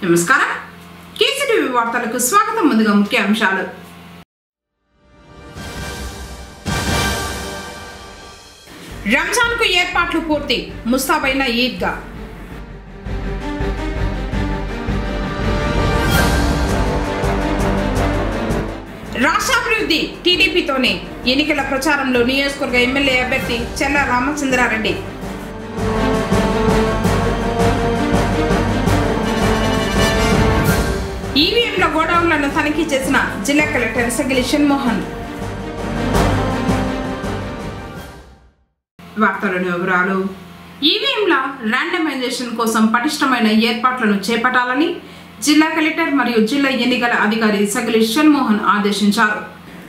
నమస్కారం కేసీటీవీ వార్తలకు స్వాగతం. ముందుగా ముఖ్య అంశాలు. రంజాన్ కు ఏర్పాట్లు పూర్తి, ముస్తాబైన ఈద్గా. రాష్ట్రాభివృద్ధి టీడీపీతోనే, ఎన్నికల ప్రచారంలో నియోజకవర్గ ఎమ్మెల్యే అభ్యర్థి చెల్ల రామచంద్రారెడ్డి. ఈవీఎంల గోడౌన్లను తనిఖీ చేసిన జిల్లా కలెక్టర్ సగిలి షణ్మోహన్. వార్తలోని వివరాలు. ఈవీఎంల ర్యాండమైజేషన్ కోసం పటిష్టమైన ఏర్పాట్లను చేపట్టాలని జిల్లా కలెక్టర్ మరియు జిల్లా ఎన్నికల అధికారి సగిలి షణ్మోహన్ ఆదేశించారు.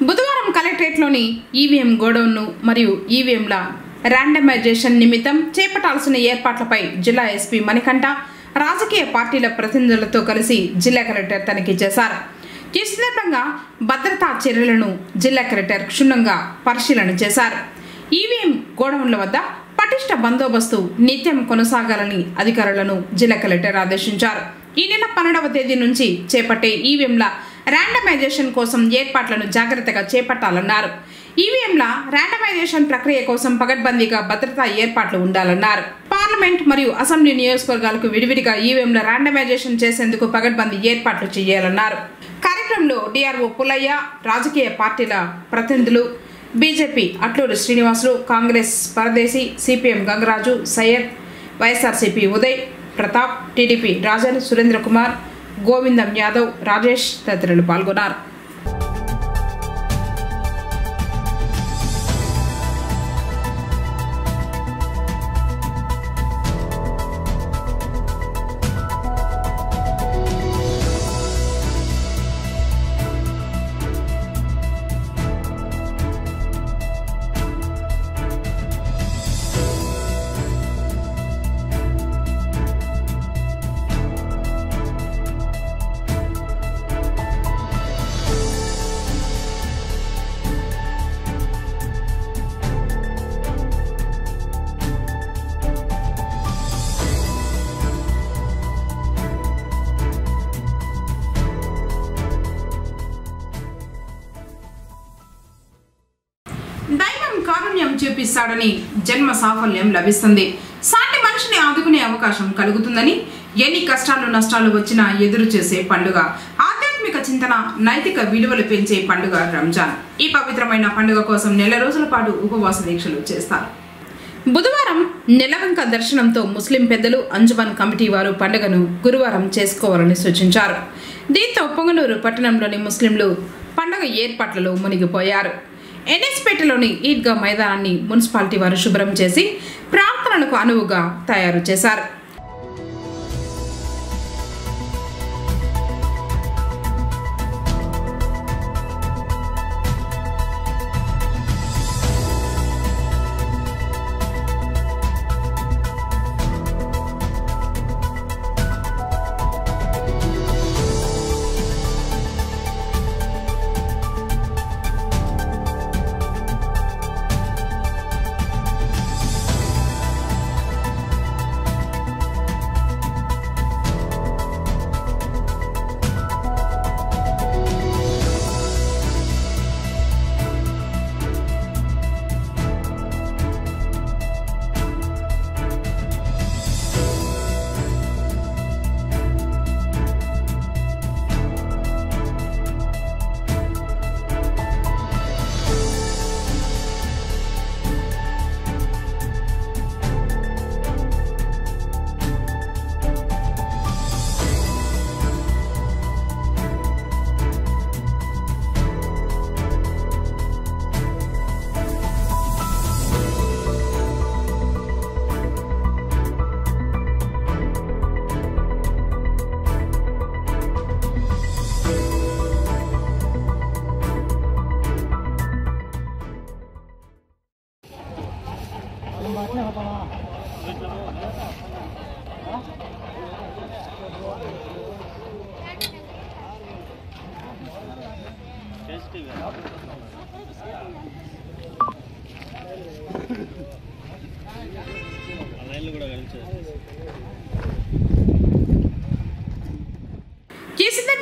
బుధవారం కలెక్టరేట్లోని ఈవీఎం గోడౌన్ను మరియు ఈవీఎంల ర్యాండమైజేషన్ నిమిత్తం చేపట్టాల్సిన ఏర్పాట్లపై జిల్లా ఎస్పీ మణికంఠ రాజకీయ పార్టీల ప్రతినిధులతో కలిసి జిల్లా కలెక్టర్ తనిఖీ చేశారు. ఈ సందర్భంగా భద్రతా చర్యలను జిల్లా కలెక్టర్ క్షుణ్ణంగా పరిశీలన చేశారు. ఈవీఎం గోడౌన్ల వద్ద పటిష్ట బందోబస్తు నిత్యం కొనసాగాలని అధికారులను జిల్లా కలెక్టర్ ఆదేశించారు. ఈ నెల 12వ తేదీ నుంచి చేపట్టే ఈవీఎంల ర్యాండమైజేషన్ కోసం ఏర్పాట్లను జాగ్రత్తగా చేపట్టాలన్నారు. ఈవీఎంల ర్యాండమైజేషన్ ప్రక్రియ కోసం పగడ్బందీగా భద్రతా ఏర్పాట్లు ఉండాలన్నారు. పార్లమెంట్ మరియు అసెంబ్లీ నియోజకవర్గాలకు విడివిడిగా ఈవీఎంల ర్యాండమైజేషన్ చేసేందుకు పగడ్బందీ ఏర్పాట్లు చేయాలన్నారు. కార్యక్రమంలో డిఆర్ఓ పుల్లయ్య, రాజకీయ పార్టీల ప్రతినిధులు, బీజేపీ అట్లూరి శ్రీనివాసులు, కాంగ్రెస్ పరదేశీ, సిపిఎం గంగరాజు, సయ్యద్, వైఎస్ఆర్సీపీ ఉదయ్ ప్రతాప్, టీడీపీ రాజన్, సురేంద్ర కుమార్, గోవిందం యాదవ్, రాజేష్ తదితరులు పాల్గొన్నారు. దైవం కారుణ్యం చూపిస్తాడని జన్మ సాఫల్యం లభిస్తుంది. సాటి మనిషిని ఆదుకునే అవకాశం కలుగుతుందని, ఎన్ని కష్టాలు నష్టాలు వచ్చినా ఎదురు చేసే పండుగ, ఆధ్యాత్మిక చింతన, నైతిక విలువలు పెంచే పండుగ రంజాన్. ఈ పవిత్రమైన పండుగ కోసం నెల రోజుల పాటు ఉపవాస దీక్షలు చేస్తారు. బుధవారం నెలవంక దర్శనంతో ముస్లిం పెద్దలు, అంజుమన్ కమిటీ వారు పండుగను గురువారం చేసుకోవాలని సూచించారు. దీంతో పొంగనూరు పట్టణంలోని ముస్లింలు పండుగ ఏర్పాట్లలో మునిగిపోయారు. ఎన్ఎస్పేటలోని ఈద్గా మైదానాన్ని మున్సిపాలిటీ వారు శుభ్రం చేసి ప్రార్థనలకు అనువుగా తయారు చేశారు.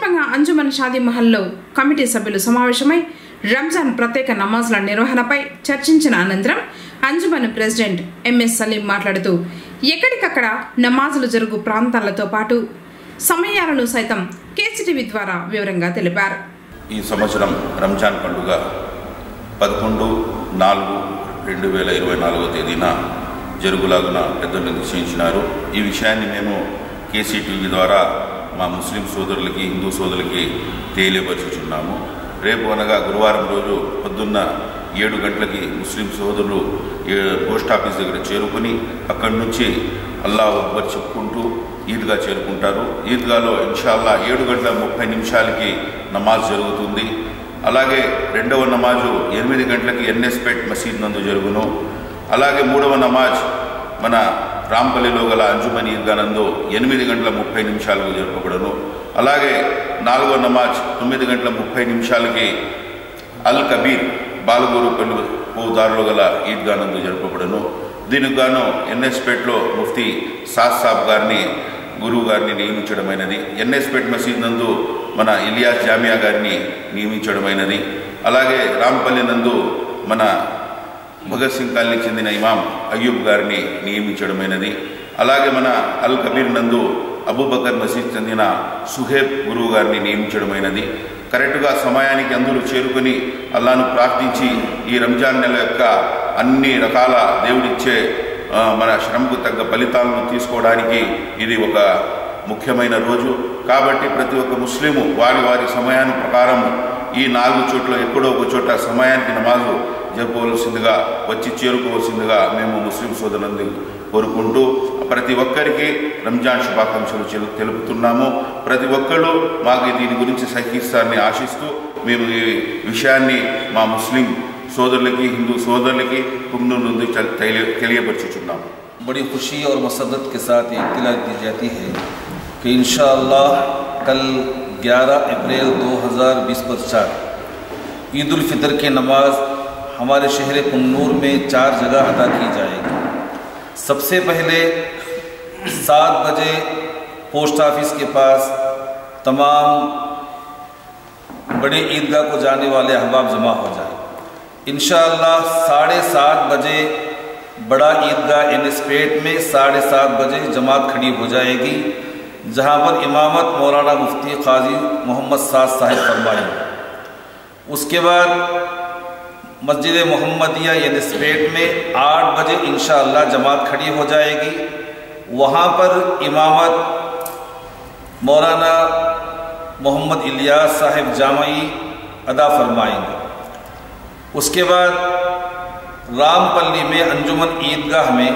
సందర్భంగా అంజుమన్ షాదీ మహల్లో కమిటీ సభ్యులు సమావేశమై రంజాన్ ప్రత్యేక నమాజ్ల నిర్వహణపై చర్చించిన అనంతరం అంజుమన్ ప్రెసిడెంట్ ఎంఎస్ సలీం మాట్లాడుతూ ఎక్కడికక్కడ నమాజులు జరుగు ప్రాంతాలతో పాటు సమయాలను సైతం కేసీటీవీ ద్వారా వివరంగా తెలిపారు. ఈ సంవత్సరం రంజాన్ పండుగ 11/4/2024 తేదీన జరుగులాగున పెద్దలు నిశ్చయించినారు. ఈ విషయాన్ని మేము కేసీటీవీ ద్వారా మా ముస్లిం సోదరులకి హిందూ సోదరులకి తెలియపరుచుచున్నాము. రేపు అనగా గురువారం రోజు పొద్దున్న 7 గంటలకి ముస్లిం సోదరులు పోస్ట్ ఆఫీస్ దగ్గర చేరుకుని అక్కడి నుంచి అల్లాహు అక్బర్ చెప్పుకుంటూ ఈద్గా చేరుకుంటారు. ఈద్గాలో ఇన్షాల్లా 7:30 నమాజ్ జరుగుతుంది. అలాగే రెండవ నమాజు 8 గంటలకి ఎన్ఎస్పేట్ మసీద్ నందు జరుగును. అలాగే మూడవ నమాజ్ మన రాంపల్లిలో గల అంజుమన్ ఈద్గా నందు 8:30 జరపబడును. అలాగే నాలుగవ నమాజ్ 9:30 అల్ కబీర్ బాలగూరు పెళ్ళుదారులో గల ఈద్గా నందు జరపబడును. దీనికి గాను ఎన్ఎస్పేట్లో ముఫ్తీ సాద్ సాబ్ గారిని గురువు గారిని నియమించడమైనది. ఎన్ఎస్పేట్ మసీద్ నందు మన ఇలియాస్ జామియా గారిని నియమించడమైనది. అలాగే రాంపల్లి నందు మన భగత్ సింగ్ కాలనీకి చెందిన ఇమాం అయ్యూబ్ గారిని నియమించడమైనది. అలాగే మన అల్ కబీర్ నందు అబూబకర్ మసీద్ చెందిన సుహేబ్ గురువు గారిని నియమించడమైనది. కరెక్ట్గా సమయానికి అందరూ చేరుకొని అల్లాను ప్రార్థించి ఈ రంజాన్ నెల యొక్క అన్ని రకాల దేవుడిచ్చే మన శ్రమకు తగ్గ ఫలితాలను తీసుకోవడానికి ఇది ఒక ముఖ్యమైన రోజు. కాబట్టి ప్రతి ఒక్క ముస్లిము వారి వారి సమయాన్ని ప్రకారం ఈ 4 చోట్ల ఎక్కడో ఒక చోట సమయానికి నమాజు జరపవలసిందిగా వచ్చి చేరుకోవాల్సిందిగా మేము ముస్లిం సోదరులందరూ కోరుకుంటూ ప్రతి ఒక్కరికి రంజాన్ శుభాకాంక్షలు తెలుపుతున్నాము. ప్రతి ఒక్కరు మాకు దీని గురించి సహకరిస్తారని ఆశిస్తూ మేము ఈ విషయాన్ని మా ముస్లిం సోదరులకి హిందూ సోదరులకి పుణ్యం నుండి తెలియపరుచుచున్నాము. बड़ी खुशी और मसरत के साथ इत्तला दी जाती है कि इंशाअल्लाह कल 11 अप्रैल 2024 ईद उल फितर की नमाज हमारे शहर कुन्नूर में 4 जगह अदा की जाएगी। सबसे पहले 7 बजे पोस्ट ऑफिस के पास तमाम बड़े ईदगाह को जाने वाले अहबाब जमा हो जाए। इंशाअल्लाह 7:30 बजे बड़ा ईदगाह एनएसपेट में 7:30 बजे जमात खड़ी हो जाएगी, जहां पर इमामत मौलाना मुफ्ती काजी मोहम्मद साद साहिब फरमाएंगे। उसके बाद मस्जिद मोहम्मदिया एनएसपेट में 8 बजे इंशाअल्लाह जमात खड़ी हो जाएगी। वहां पर इमामत मौलाना मोहम्मद इलियास साहिब जामई अदा फरमाएंगे। उसके बाद रामपल्ली में अंजुमन ईदगाह में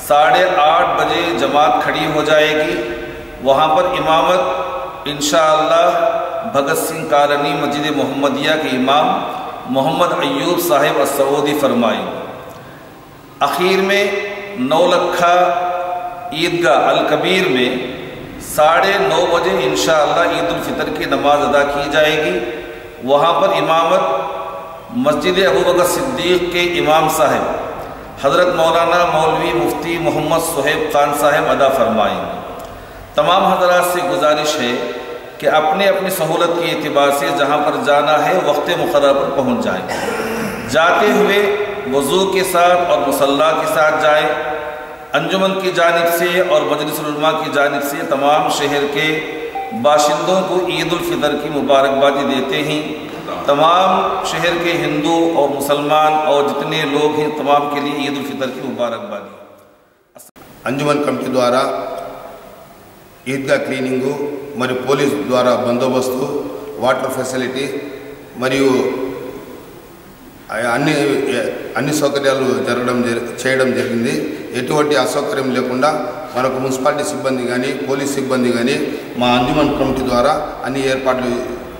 8:30 बजे जमात खड़ी हो जाएगी। वहाँ पर इमामत इंशाअल्लाह भगत सिंह कॉलोनी मस्जिद मोहम्मदिया के इमाम मोहम्मद अय्यूब साहिब असऊदी फरमाएंगे। आखिर में 9 लखा ईदगाह अल कबीर में 9:30 बजे इंशाअल्लाह ईद उल फितर की नमाज अदा की जाएगी। वहाँ पर इमामत मस्जिद अबू बकर सिद्दीक़ के इमाम साहब हज़रत मौलाना मौलवी मुफ्ती मोहम्मद सुहेब खान साहब अदा फरमाएंगे। तमाम हज़रात से गुजारिश है कि अपने अपनी सहूलत के एतबार से जहाँ पर जाना है वक्त मुक़र्रर पर पहुँच जाएँ। जाते हुए वज़ू के साथ और मुसल्ला के साथ जाएँ। अंजुमन की जानिब से और मजलिस उलमा की जानिब से तमाम शहर के बाशिंदों को ईद उल फितर की मुबारकबादी देते हैं। तमाम शहर के हिंदू और मुसलमान और जितने लोग हैं तमाम के लिए ईद उल फितर की मुबारकबादी। अंजुमन कमिटी द्वारा ईदगा क्लीनिंग మరియు పోలీస్ ద్వారా బందోబస్తు వాటర్ ఫెసిలిటీ మరియు అన్ని సౌకర్యాలు చేయడం జరిగింది. ఎటువంటి అసౌకర్యం లేకుండా మనకు మున్సిపాలిటీ సిబ్బంది కానీ పోలీస్ సిబ్బంది కానీ మా అంజుమన్ కమిటీ ద్వారా అన్ని ఏర్పాట్లు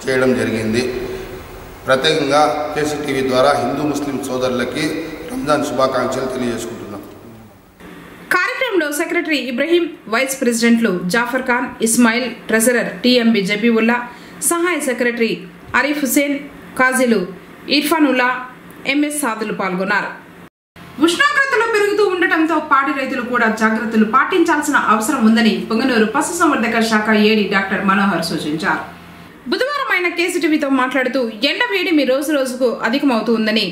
చేయడం జరిగింది. ప్రత్యేకంగా కేసీటీవీ ద్వారా హిందూ ముస్లిం సోదరులకి రంజాన్ శుభాకాంక్షలు తెలియజేసుకుంటున్నాం. కార్యక్రమంలో సెక్రటరీ ఇబ్రహీం, వైస్ ప్రెసిడెంట్లు జాఫర్ ఖాన్, ఇస్మాయిల్, ట్రెజరర్ టీఎంబి జబీవుల్లా, సహాయ సెక్రటరీ అరీఫ్ హుసేన్, కాజీలు ఇర్ఫానుల్లా, ఎంఎస్ సాదులు పాల్గొన్నారు. ఉష్ణోగ్రతలు పెరుగుతూ ఉండటంతో పాడి రైతులు కూడా జాగ్రత్తలు పాటించాల్సిన అవసరం ఉందని పొంగనూరు పశుసంవర్ధక శాఖ ఏడీ డాక్టర్ మనోహర్ సూచించారు. బుధవారం ఆయన కేసీటీవీతో మాట్లాడుతూ ఎండ వేడిమి రోజు రోజుకు అధికమవుతుందని,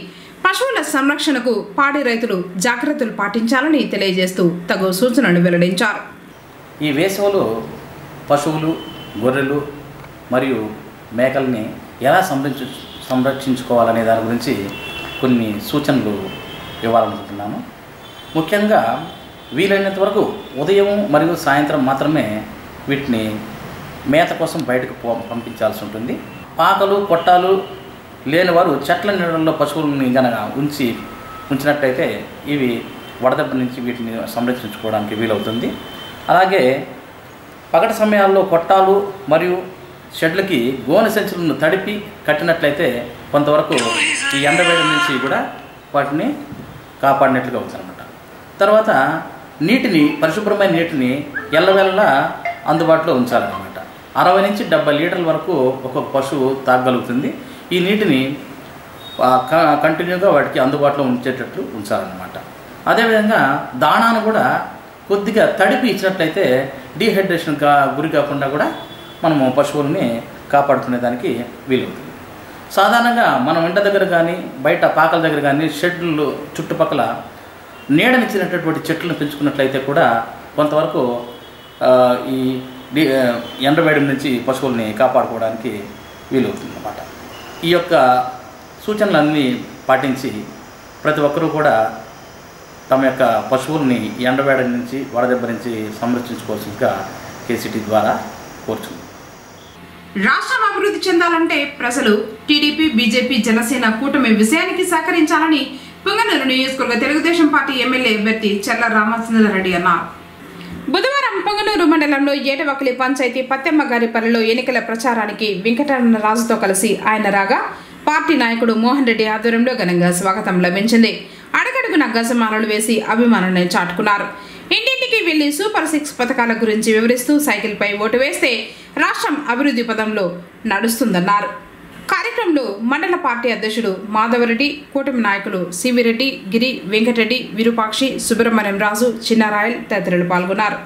పశువుల సంరక్షణకు పాడి రైతులు జాగ్రత్తలు పాటించాలని తెలియజేస్తూ తగు సూచనలు వెల్లడించారు. ఈ వేసవిలో పశువులు, గొర్రెలు మరియు మేకల్ని ఎలా సంరక్షించుకోవాలనే దాని గురించి కొన్ని సూచనలు ఇవ్వాలనుకుంటున్నాను. ముఖ్యంగా వీలైనంత వరకు ఉదయం మరియు సాయంత్రం మాత్రమే వీటిని మేత కోసం బయటకు పంపించాల్సి ఉంటుంది. పాకలు, కొట్టాలు లేని వారు చెట్ల నీడల్లో పశువులని కనుక ఉంచినట్లయితే ఇవి వడదెబ్బ నుంచి వీటిని సంరక్షించుకోవడానికి వీలవుతుంది. అలాగే పగటి సమయాల్లో కొట్టాలు మరియు షెడ్లకి గోనె సంచులను తడిపి కట్టినట్లయితే కొంతవరకు ఈ ఎండవేడి నుంచి కూడా వాటిని కాపాడినట్లుగా అవుతుందన్నమాట. తర్వాత నీటిని, పరిశుభ్రమైన నీటిని ఎల్లవెల్లా అందుబాటులో ఉంచాలన్నమాట. 60 నుంచి 70 లీటర్ల వరకు ఒక్కొక్క పశువు తాగగలుగుతుంది. ఈ నీటిని కంటిన్యూగా వాటికి అందుబాటులో ఉంచేటట్లు ఉంచాలన్నమాట. అదేవిధంగా దాణాను కూడా కొద్దిగా తడిపి ఇచ్చినట్లయితే డీహైడ్రేషన్ గురి కాకుండా కూడా మనము పశువుల్ని కాపాడుకునే దానికి వీలవుతుంది. సాధారణంగా మనం ఇంటి దగ్గర కానీ బయట పాకల దగ్గర కానీ షెడ్లు చుట్టుపక్కల నీడనిచ్చినటువంటి చెట్లను పెంచుకున్నట్లయితే కూడా కొంతవరకు ఈ ఎండవేడి నుంచి పశువుల్ని కాపాడుకోవడానికి వీలవుతుంది అన్నమాట. ఈ యొక్క సూచనలన్నీ పాటించి ప్రతి ఒక్కరూ కూడా తమ యొక్క పశువుల్ని ఎండవేడి నుంచి, వడదెబ్బ నుంచి సంరక్షించుకోవాల్సిందిగా కేసీటీ ద్వారా కోరుచుంది. రాష్ట్రం అభివృద్ధి చెందాలంటే ప్రజలు టీడీపీ, బీజేపీ, జనసేన కూటమి విజయానికి సహకరించాలని పుంగనూరు నియోజకవర్గ తెలుగుదేశం పార్టీ ఎమ్మెల్యే అభ్యర్థి చెల్ల రామచంద్రారెడ్డి అన్నారు. బుధవారం పుంగనూరు మండలంలో ఏటవకలి పంచాయతీ పత్తెమ్మగారిపల్లిలో ఎన్నికల ప్రచారానికి వెంకటరమణ రాజుతో కలిసి ఆయన రాగా పార్టీ నాయకుడు మోహన్ రెడ్డి ఆధ్వర్యంలో ఘనంగా స్వాగతం లభించింది. అడుగడుగున గజమాలలు వేసి అభిమానాన్ని చాటుకున్నారు. ఇంటింటికి వెళ్లి సూపర్ 6 పథకాల గురించి వివరిస్తూ సైకిల్పై ఓటు వేస్తే రాష్ట్రం అభివృద్ధి పదంలో నడుస్తుందన్నారు. కార్యక్రమంలో మండల పార్టీ అధ్యక్షుడు మాధవరెడ్డి, కూటమి నాయకులు సివిరెడ్డి, గిరి, వెంకటరెడ్డి, విరూపాక్షి, సుబ్రహ్మణ్యం రాజు, చిన్నారాయల్ తదితరులు పాల్గొన్నారు.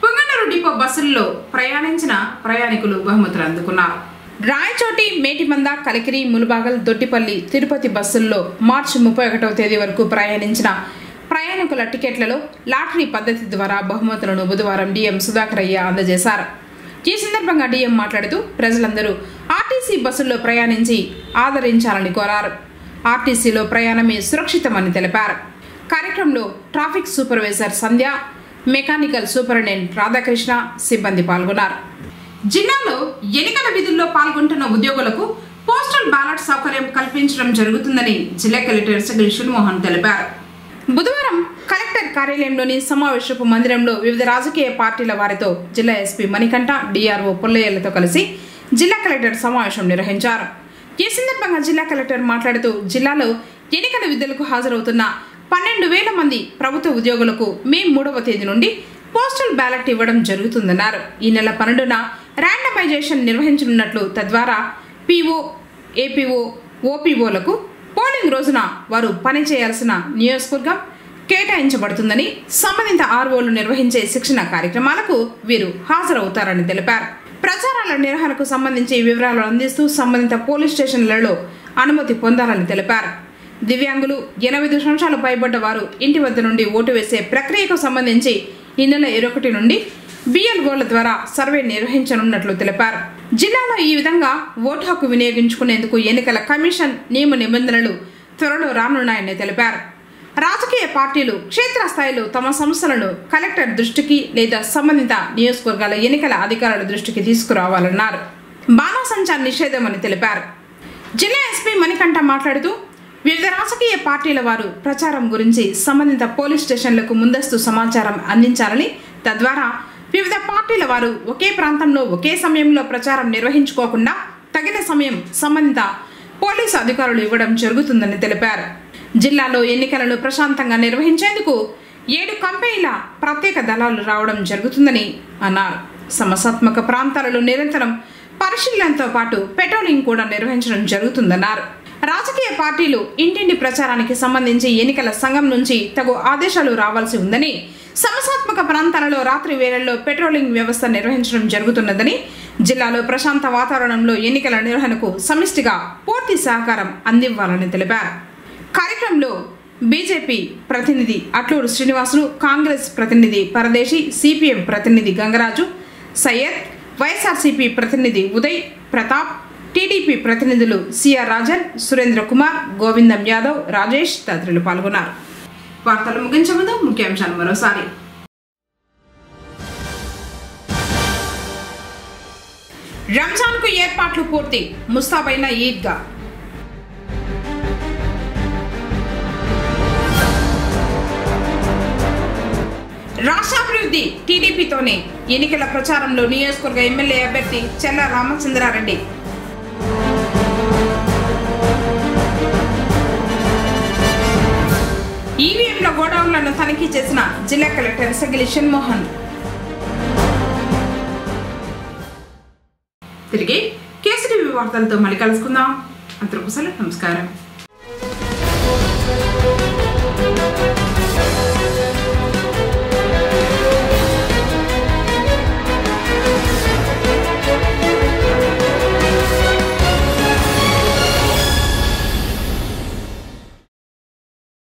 పుంగనూరు డిపో బస్సుల్లో ప్రయాణించిన ప్రయాణికులు బహుమతులు అందుకున్నారు. రాయచోటి, మేటిమంద, కలికిరి, ములుబాగల్, దొడ్డిపల్లి, తిరుపతి బస్సుల్లో మార్చి 31వ తేదీ వరకు ప్రయాణించిన ప్రయాణికుల టికెట్లలో లాటరీ పద్ధతి ద్వారా బహుమతులను బుధవారం డిఎం సుధాకరయ్య అందజేశారు. ఈ సందర్భంగా డిఎం మాట్లాడుతూ ప్రజలందరూ ఆర్టీసీ బస్సుల్లో ప్రయాణించి ఆదరించాలని కోరారు. ఆర్టీసీలో ప్రయాణమే సురక్షితమని తెలిపారు. కార్యక్రమంలో ట్రాఫిక్ సూపర్వైజర్ సంధ్య, మెకానికల్ సూపరింటెండెంట్ రాధాకృష్ణ సిబ్బంది పాల్గొన్నారు. జిల్లాలో ఎన్నికల విధుల్లో పాల్గొంటున్న ఉద్యోగులకు పోస్టల్ బ్యాలెట్ సౌకర్యం కల్పించడం జరుగుతుందని జిల్లా కలెక్టర్ సగలి మోహన్ తెలిపారు. బుధవారం కలెక్టర్ కార్యాలయంలోని సమావేశపు మందిరంలో వివిధ రాజకీయ పార్టీల వారితో జిల్లా ఎస్పీ మణికంఠ, డిఆర్ఓ పుల్లయ్యలతో కలిసి జిల్లా కలెక్టర్ సమావేశం నిర్వహించారు. ఈ సందర్భంగా జిల్లా కలెక్టర్ మాట్లాడుతూ జిల్లాలో ఎన్నికల విధులకు హాజరవుతున్న 12,000 మంది ప్రభుత్వ ఉద్యోగులకు మే 3వ తేదీ నుండి పోస్టల్ బ్యాలెట్ ఇవ్వడం జరుగుతుందన్నారు. ఈ నెల 12న ర్యాండమైజేషన్ నిర్వహించనున్నట్లు, తద్వారా పీఓ, ఏపీఓ ఓపీఓలకు పోలింగ్ రోజున వారు పనిచేయాల్సిన నియోజకవర్గం కేటాయించబడుతుందని, సంబంధిత ఆర్ఓలు నిర్వహించే శిక్షణ కార్యక్రమాలకు వీరు హాజరవుతారని తెలిపారు. ప్రచారాల నిర్వహణకు సంబంధించి వివరాలు అందిస్తూ సంబంధిత పోలీస్ స్టేషన్లలో అనుమతి పొందాలని తెలిపారు. దివ్యాంగులు, 80 సంవత్సరాలు పైబడ్డ వారు ఇంటి వద్ద నుండి ఓటు వేసే ప్రక్రియకు సంబంధించి ఈ నెల 21 నుండి బిఎల్ఓల ద్వారా సర్వే నిర్వహించనున్నట్లు తెలిపారు. జిల్లాలో ఈ విధంగా ఓటు హక్కు వినియోగించుకునేందుకు ఎన్నికల కమిషన్ నియమ నిబంధనలు త్వరలో రానున్నాయని తెలిపారు. రాజకీయ పార్టీలు క్షేత్రస్థాయిలో తమ సంస్థలను కలెక్టర్ దృష్టికి లేదా సంబంధిత నియోజకవర్గాల ఎన్నికల అధికారుల దృష్టికి తీసుకురావాలన్నారు. బాణాసంచా నిషేధమని తెలిపారు. జిల్లా ఎస్పీ మణికంఠ మాట్లాడుతూ వివిధ రాజకీయ పార్టీల వారు ప్రచారం గురించి సంబంధిత పోలీస్ స్టేషన్లకు ముందస్తు సమాచారం అందించాలని, తద్వారా వివిధ పార్టీల వారు ఒకే ప్రాంతంలో ఒకే సమయంలో ప్రచారం నిర్వహించుకోకుండా తగిన సమయం సంబంధిత పోలీసు అధికారులు ఇవ్వడం జరుగుతుందని తెలిపారు. జిల్లాలో ఎన్నికలను ప్రశాంతంగా నిర్వహించేందుకు 7 కంపెనీల ప్రత్యేక దళాలు రావడం జరుగుతుందని అన్నారు. సమస్యాత్మక ప్రాంతాలలో నిరంతరం పరిశీలనతో పాటు పెట్రోలింగ్ కూడా నిర్వహించడం జరుగుతుందన్నారు. రాజకీయ పార్టీలు ఇంటింటి ప్రచారానికి సంబంధించి ఎన్నికల సంఘం నుంచి తగు ఆదేశాలు రావాల్సి ఉందని, సమస్యాత్మక ప్రాంతాలలో రాత్రి వేళల్లో పెట్రోలింగ్ వ్యవస్థ నిర్వహించడం జరుగుతున్నదని, జిల్లాలో ప్రశాంత వాతావరణంలో ఎన్నికల నిర్వహణకు సమిష్టిగా పూర్తి సహకారం అందివ్వాలని తెలిపారు. కార్యక్రమంలో బీజేపీ ప్రతినిధి అట్లూరు శ్రీనివాసులు, కాంగ్రెస్ ప్రతినిధి పరదేశి, సిపిఎం ప్రతినిధి గంగరాజు, సయ్యద్, వైఎస్ఆర్సీపీ ప్రతినిధి ఉదయ్ ప్రతాప్, టీడీపీ ప్రతినిధులు సిఆర్ రాజన్, సురేంద్ర కుమార్, గోవిందం యాదవ్, రాజేష్ తదితరులు పాల్గొన్నారు. వార్తలు ముగించే ముందు ముఖ్యాంశాలు మరోసారి. రంజాన్కు ఏర్పాట్లు పూర్తి, ముస్తాబైన ఈద్గా. రాష్ట్రాభివృద్ధి టీడీపీతోనే, ఎన్నికల ప్రచారంలో నియోజకవర్గ ఎమ్మెల్యే అభ్యర్థి చెల్ల రామచంద్రారెడ్డి. ఈవీఎంల గోడౌన్లను తనిఖీ చేసిన జిల్లా కలెక్టర్ సగిలి షణ్మోహన్. తిరిగి కేసీటీవీ వార్తలతో మళ్ళీ కలుసుకుందాం. అంతవరకు సెలవు, నమస్కారం.